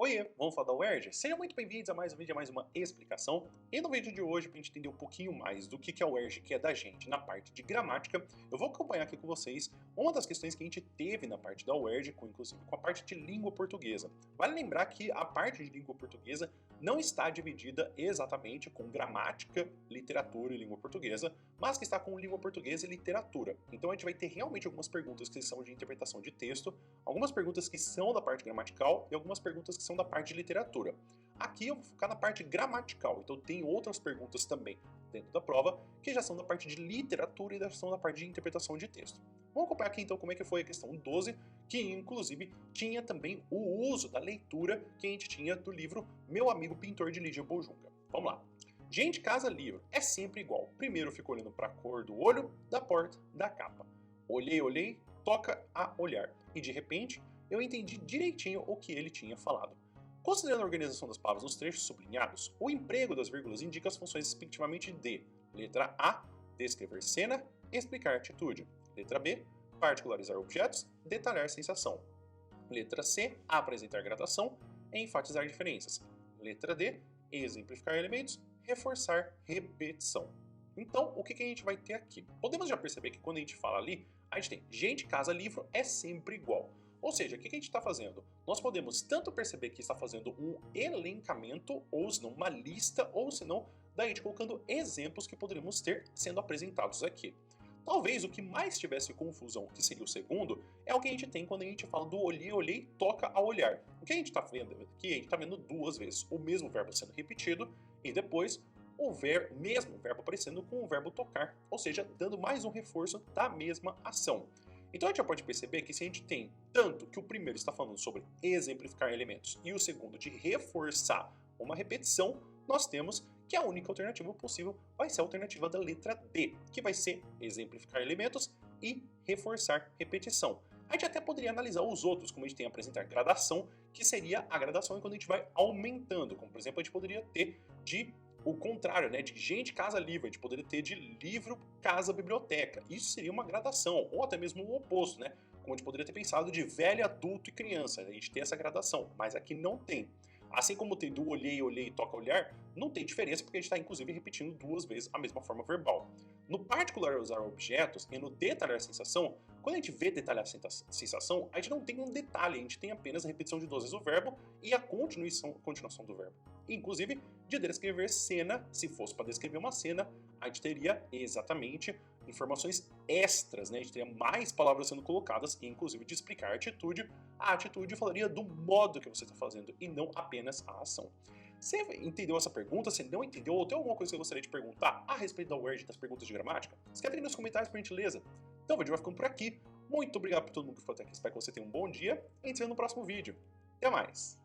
Oiê, vamos falar da UERJ? Sejam muito bem-vindos a mais um vídeo, a mais uma explicação. E no vídeo de hoje, para a gente entender um pouquinho mais do que é a UERJ, que é da gente na parte de gramática, eu vou acompanhar aqui com vocês uma das questões que a gente teve na parte da UERJ, inclusive com a parte de língua portuguesa. Vale lembrar que a parte de língua portuguesa não está dividida exatamente com gramática, literatura e língua portuguesa, mas que está com língua portuguesa e literatura. Então a gente vai ter realmente algumas perguntas que são de interpretação de texto, algumas perguntas que são da parte gramatical e algumas perguntas que são da parte de literatura. Aqui eu vou focar na parte gramatical, então tem outras perguntas também dentro da prova que já são da parte de literatura e já são da parte de interpretação de texto. Vamos acompanhar aqui então como é que foi a questão 12, que inclusive tinha também o uso da leitura que a gente tinha do livro Meu Amigo Pintor, de Lígia Bojunga. Vamos lá. Gente, casa, livro, é sempre igual. Primeiro eu fico olhando para a cor do olho, da porta, da capa. Olhei, toca a olhar. E de repente eu entendi direitinho o que ele tinha falado. Considerando a organização das palavras nos trechos sublinhados, o emprego das vírgulas indica as funções respectivamente de letra A, descrever cena, explicar atitude. Letra B, particularizar objetos, detalhar sensação. Letra C, apresentar gradação, enfatizar diferenças. Letra D, exemplificar elementos, reforçar repetição. Então, o que a gente vai ter aqui? Podemos já perceber que quando a gente fala ali, a gente tem gente, casa, livro é sempre igual. Ou seja, o que a gente está fazendo? Nós podemos tanto perceber que está fazendo um elencamento, ou se não uma lista, ou se não, daí gente colocando exemplos que poderíamos ter sendo apresentados aqui. Talvez o que mais tivesse confusão, que seria o segundo, é o que a gente tem quando a gente fala do olhei, toca a olhar. O que a gente está vendo aqui? A gente está vendo duas vezes o mesmo verbo sendo repetido e depois o mesmo verbo aparecendo com o verbo tocar, ou seja, dando mais um reforço da mesma ação. Então a gente já pode perceber que se a gente tem tanto que o primeiro está falando sobre exemplificar elementos e o segundo de reforçar uma repetição, nós temos que a única alternativa possível vai ser a alternativa da letra D, que vai ser exemplificar elementos e reforçar repetição. A gente até poderia analisar os outros, como a gente tem apresentar gradação, que seria a gradação quando a gente vai aumentando, como por exemplo a gente poderia ter de o contrário, né, de gente, casa, livro, a gente poderia ter de livro, casa, biblioteca. Isso seria uma gradação, ou até mesmo o oposto, né, como a gente poderia ter pensado de velho, adulto e criança, a gente tem essa gradação, mas aqui não tem. Assim como tem do olhei, toca olhar, não tem diferença porque a gente está inclusive repetindo duas vezes a mesma forma verbal. No particularizar objetos e no detalhar sensação, quando a gente vê detalhar sensação, a gente não tem um detalhe, a gente tem apenas a repetição de duas vezes o verbo e a continuação do verbo. Inclusive, de descrever cena, se fosse para descrever uma cena, a gente teria exatamente informações extras, né? A gente teria mais palavras sendo colocadas, e inclusive de explicar a atitude falaria do modo que você está fazendo e não apenas a ação. Você entendeu essa pergunta? Se não entendeu, ou tem alguma coisa que você gostaria de perguntar a respeito da UERJ, das perguntas de gramática? Escreve aí nos comentários por gentileza. Então o vídeo vai ficando por aqui. Muito obrigado por todo mundo que ficou até aqui. Espero que você tenha um bom dia e a gente se vê no próximo vídeo. Até mais!